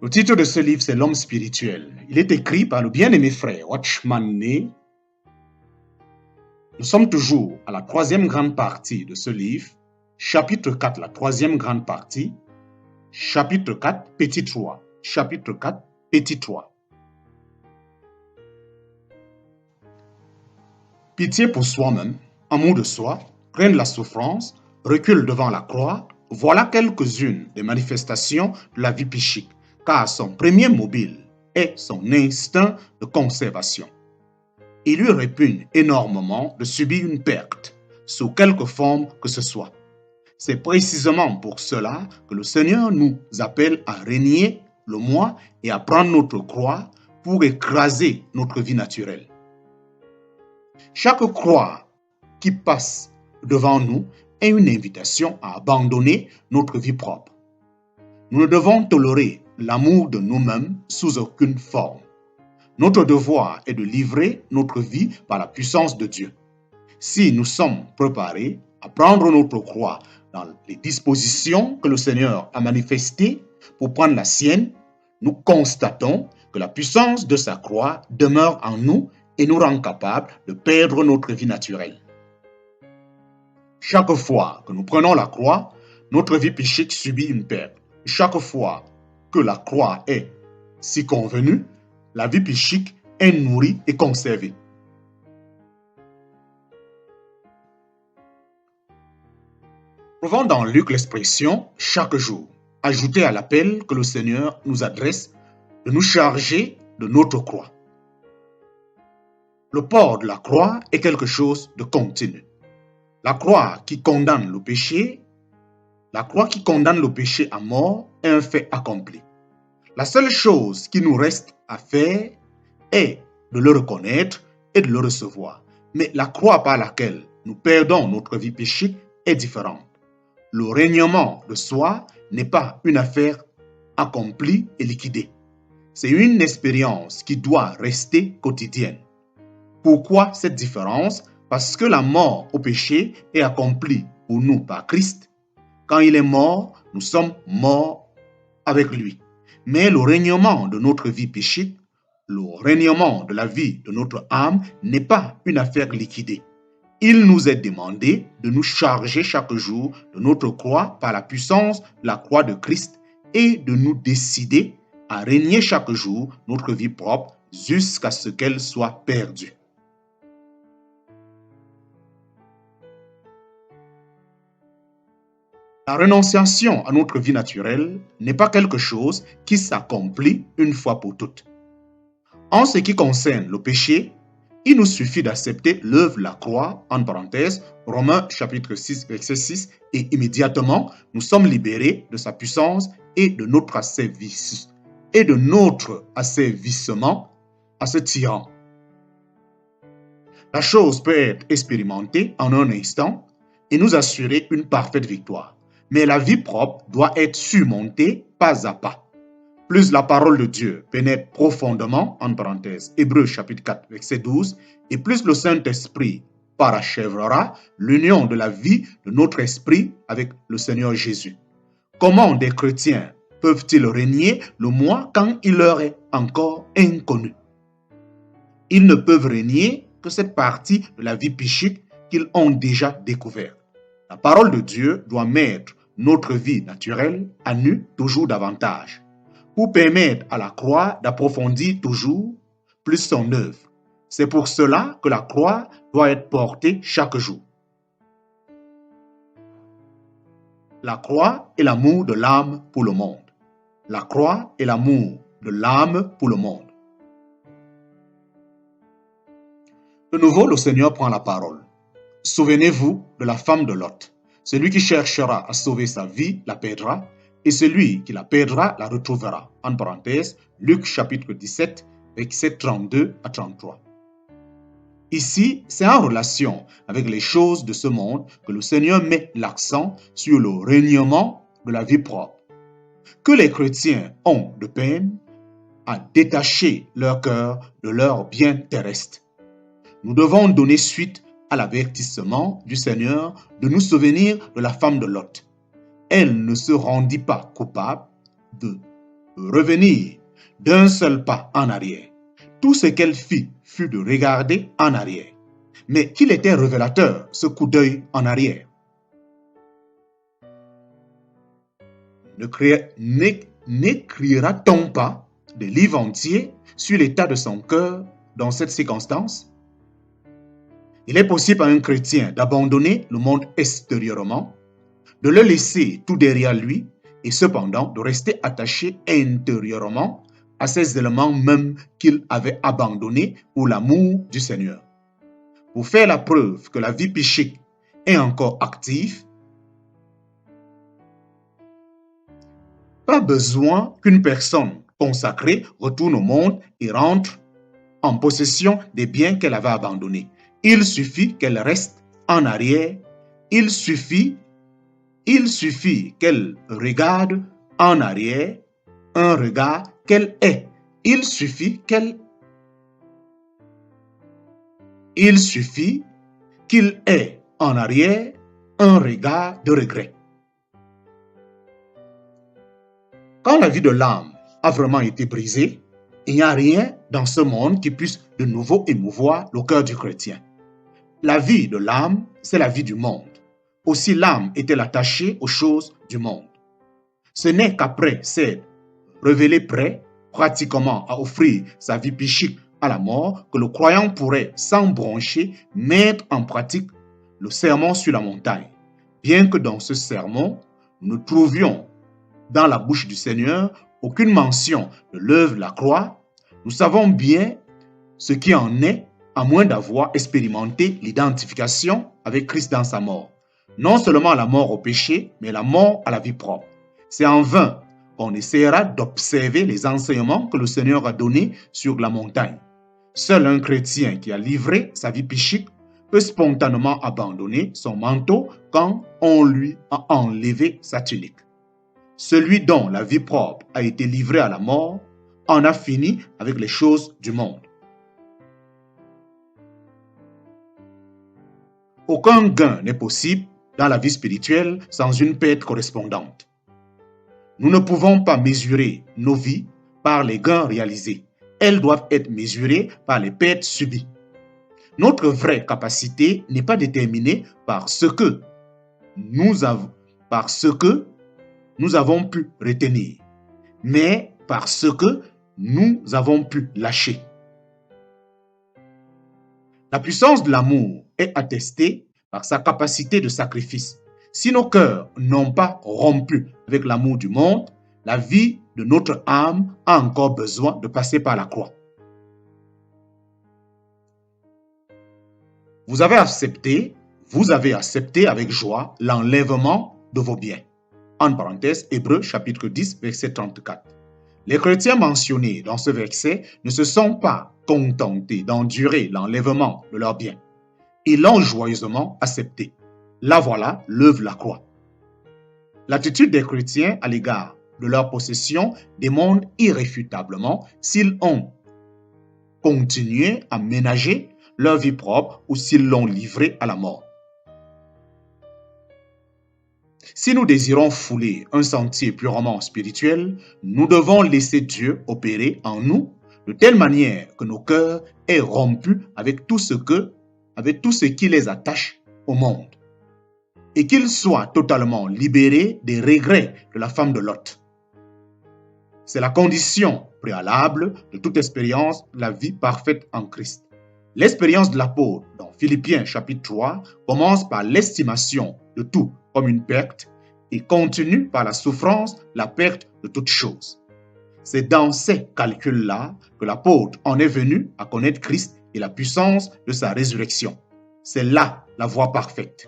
Le titre de ce livre, c'est L'homme spirituel. Il est écrit par le bien-aimé frère Watchman Nee. Nous sommes toujours à la troisième grande partie de ce livre, chapitre 4, la troisième grande partie, chapitre 4, petit 3. Chapitre 4, petit 3. Pitié pour soi-même, amour de soi, crainte la souffrance, recul devant la croix, voilà quelques-unes des manifestations de la vie psychique, car son premier mobile est son instinct de conservation. Il lui répugne énormément de subir une perte, sous quelque forme que ce soit. C'est précisément pour cela que le Seigneur nous appelle à régner le moi et à prendre notre croix pour écraser notre vie naturelle. Chaque croix qui passe devant nous est une invitation à abandonner notre vie propre. Nous ne devons tolérer l'amour de nous-mêmes sous aucune forme. Notre devoir est de livrer notre vie par la puissance de Dieu. Si nous sommes préparés à prendre notre croix dans les dispositions que le Seigneur a manifestées pour prendre la sienne, nous constatons que la puissance de sa croix demeure en nous et nous rend capables de perdre notre vie naturelle. Chaque fois que nous prenons la croix, notre vie psychique subit une perte. Chaque fois que la croix est si convenue, la vie psychique est nourrie et conservée. Trouvons dans Luc l'expression « chaque jour », ajoutée à l'appel que le Seigneur nous adresse de nous charger de notre croix. Le port de la croix est quelque chose de continu. La croix qui condamne le péché à mort est un fait accompli. La seule chose qui nous reste à faire est de le reconnaître et de le recevoir. Mais la croix par laquelle nous perdons notre vie psychique est différente. Le règnement de soi n'est pas une affaire accomplie et liquidée. C'est une expérience qui doit rester quotidienne. Pourquoi cette différence? Parce que la mort au péché est accomplie pour nous par Christ. Quand il est mort, nous sommes morts avec lui. Mais le règnement de notre vie psychique, le règnement de la vie de notre âme n'est pas une affaire liquidée. Il nous est demandé de nous charger chaque jour de notre croix par la puissance de la croix de Christ et de nous décider à régner chaque jour notre vie propre jusqu'à ce qu'elle soit perdue. La renonciation à notre vie naturelle n'est pas quelque chose qui s'accomplit une fois pour toutes. En ce qui concerne le péché, il nous suffit d'accepter l'œuvre de la croix, en parenthèse, Romains chapitre 6, verset 6, et immédiatement, nous sommes libérés de sa puissance et de notre asservissement à ce tyran. La chose peut être expérimentée en un instant et nous assurer une parfaite victoire. Mais la vie propre doit être surmontée pas à pas. Plus la parole de Dieu pénètre profondément, en parenthèse, Hébreux chapitre 4, verset 12, et plus le Saint-Esprit parachèvera l'union de la vie de notre esprit avec le Seigneur Jésus. Comment des chrétiens peuvent-ils régner le moi quand il leur est encore inconnu? Ils ne peuvent régner que cette partie de la vie psychique qu'ils ont déjà découverte. La parole de Dieu doit mettre notre vie naturelle à nu toujours davantage, pour permettre à la croix d'approfondir toujours plus son œuvre. C'est pour cela que la croix doit être portée chaque jour. La croix est l'amour de l'âme pour le monde. La croix est l'amour de l'âme pour le monde. De nouveau, le Seigneur prend la parole. Souvenez-vous de la femme de Lot. Celui qui cherchera à sauver sa vie la perdra, et celui qui la perdra la retrouvera. En parenthèse, Luc chapitre 17, versets 32 à 33. Ici, c'est en relation avec les choses de ce monde que le Seigneur met l'accent sur le règnement de la vie propre. Que les chrétiens ont de peine à détacher leur cœur de leur bien terrestre. Nous devons donner suite à l'avertissement du Seigneur de nous souvenir de la femme de Lot. Elle ne se rendit pas coupable de revenir d'un seul pas en arrière. Tout ce qu'elle fit fut de regarder en arrière. Mais qu'il était révélateur, ce coup d'œil en arrière. N'écrira-t-on pas des livres entiers sur l'état de son cœur dans cette circonstance? Il est possible à un chrétien d'abandonner le monde extérieurement, de le laisser tout derrière lui et cependant de rester attaché intérieurement à ces éléments même qu'il avait abandonnés pour l'amour du Seigneur. Pour faire la preuve que la vie psychique est encore active, pas besoin qu'une personne consacrée retourne au monde et rentre en possession des biens qu'elle avait abandonnés. Il suffit qu'elle reste en arrière. Il suffit qu'elle regarde en arrière un regard qu'elle ait. Il suffit qu'il ait en arrière un regard de regret. Quand la vie de l'âme a vraiment été brisée, il n'y a rien dans ce monde qui puisse de nouveau émouvoir le cœur du chrétien. La vie de l'âme, c'est la vie du monde. Aussi l'âme est-elle attachée aux choses du monde. Ce n'est qu'après s'être révélé prêt, pratiquement à offrir sa vie psychique à la mort, que le croyant pourrait, sans broncher, mettre en pratique le sermon sur la montagne. Bien que dans ce sermon, nous ne trouvions dans la bouche du Seigneur aucune mention de l'œuvre de la croix, nous savons bien ce qui en est, à moins d'avoir expérimenté l'identification avec Christ dans sa mort. Non seulement la mort au péché, mais la mort à la vie propre. C'est en vain qu'on essaiera d'observer les enseignements que le Seigneur a donnés sur la montagne. Seul un chrétien qui a livré sa vie psychique peut spontanément abandonner son manteau quand on lui a enlevé sa tunique. Celui dont la vie propre a été livrée à la mort en a fini avec les choses du monde. Aucun gain n'est possible dans la vie spirituelle sans une perte correspondante. Nous ne pouvons pas mesurer nos vies par les gains réalisés. Elles doivent être mesurées par les pertes subies. Notre vraie capacité n'est pas déterminée par ce que nous avons pu retenir, mais par ce que nous avons pu lâcher. La puissance de l'amour est attestée par sa capacité de sacrifice. Si nos cœurs n'ont pas rompu avec l'amour du monde, la vie de notre âme a encore besoin de passer par la croix. Vous avez accepté avec joie l'enlèvement de vos biens. En parenthèse, Hébreux chapitre 10, verset 34. Les chrétiens mentionnés dans ce verset ne se sont pas contentés d'endurer l'enlèvement de leurs biens. Ils l'ont joyeusement accepté. Là voilà l'œuvre de la croix. L'attitude des chrétiens à l'égard de leur possession démontre irréfutablement s'ils ont continué à ménager leur vie propre ou s'ils l'ont livrée à la mort. Si nous désirons fouler un sentier purement spirituel, nous devons laisser Dieu opérer en nous de telle manière que nos cœurs aient rompu avec tout ce qui les attache au monde et qu'ils soient totalement libérés des regrets de la femme de Lot. C'est la condition préalable de toute expérience de la vie parfaite en Christ. L'expérience de l'apôtre dans Philippiens chapitre 3 commence par l'estimation de tout comme une perte et continue par la souffrance, la perte de toutes choses. C'est dans ces calculs-là que l'apôtre en est venu à connaître Christ et la puissance de sa résurrection. C'est là la voie parfaite.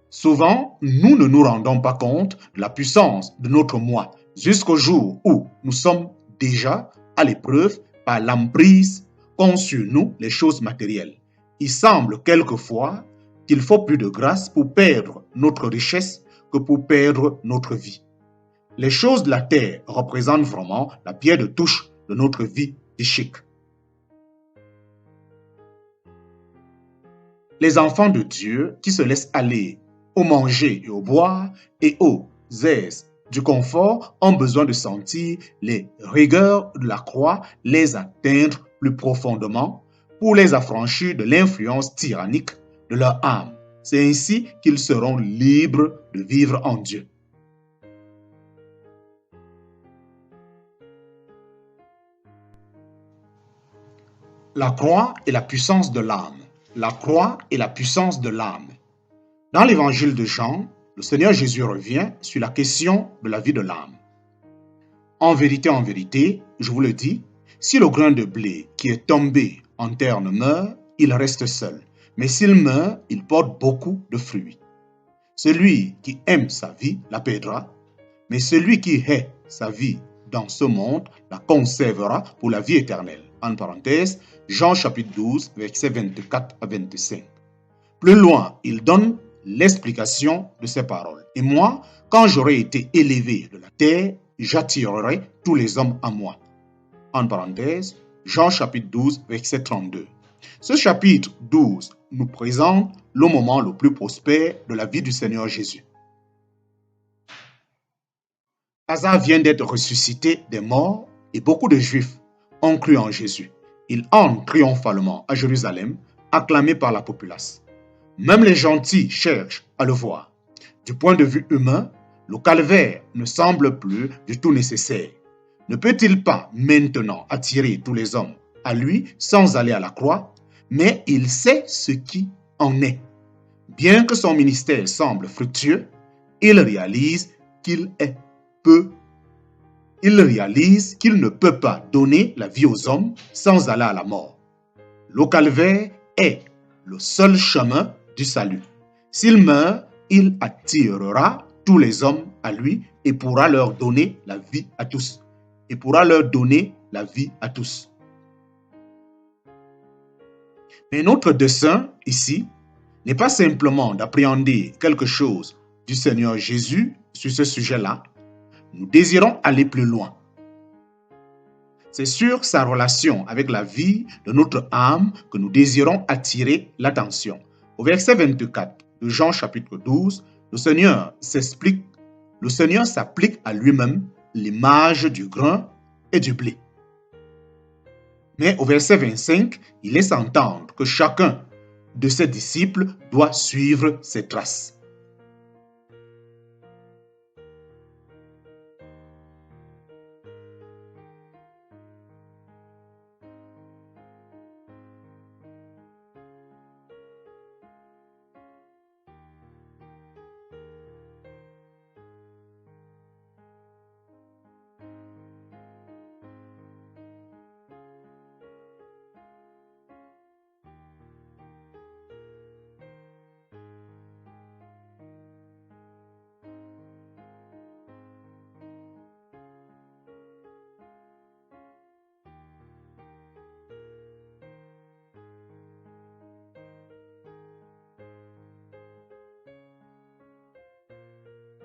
Souvent, nous ne nous rendons pas compte de la puissance de notre moi jusqu'au jour où nous sommes déjà à l'épreuve par l'emprise qu'ont sur nous les choses matérielles. Il semble quelquefois qu'il faut plus de grâce pour perdre notre richesse que pour perdre notre vie. Les choses de la terre représentent vraiment la pierre de touche de notre vie psychique. Les enfants de Dieu qui se laissent aller au manger et au boire et aux aises du confort ont besoin de sentir les rigueurs de la croix les atteindre plus profondément pour les affranchir de l'influence tyrannique de leur âme. C'est ainsi qu'ils seront libres de vivre en Dieu. La croix et la puissance de l'âme. La croix et la puissance de l'âme. Dans l'évangile de Jean, le Seigneur Jésus revient sur la question de la vie de l'âme. En vérité, je vous le dis, si le grain de blé qui est tombé en terre ne meurt, il reste seul. Mais s'il meurt, il porte beaucoup de fruits. Celui qui aime sa vie la perdra, mais celui qui hait sa vie dans ce monde la conservera pour la vie éternelle. En parenthèse, Jean chapitre 12, versets 24 à 25. Plus loin, il donne l'explication de ces paroles. Et moi, quand j'aurai été élevé de la terre, j'attirerai tous les hommes à moi. En parenthèse, Jean chapitre 12, verset 32. Ce chapitre 12 nous présente le moment le plus prospère de la vie du Seigneur Jésus. Lazare vient d'être ressuscité des morts et beaucoup de Juifs ont cru en Jésus. Il entre triomphalement à Jérusalem, acclamé par la populace. Même les gentils cherchent à le voir. Du point de vue humain, le calvaire ne semble plus du tout nécessaire. Ne peut-il pas maintenant attirer tous les hommes à lui sans aller à la croix? Mais il sait ce qui en est. Bien que son ministère semble fructueux, il réalise qu'il ne peut pas donner la vie aux hommes sans aller à la mort. Le calvaire est le seul chemin du salut. S'il meurt, il attirera tous les hommes à lui et pourra leur donner la vie à tous. Mais notre dessein ici n'est pas simplement d'appréhender quelque chose du Seigneur Jésus sur ce sujet-là. Nous désirons aller plus loin. C'est sur sa relation avec la vie de notre âme que nous désirons attirer l'attention. Au verset 24 de Jean chapitre 12, le Seigneur s'applique à lui-même l'image du grain et du blé. Mais au verset 25, il laisse entendre que chacun de ses disciples doit suivre ses traces.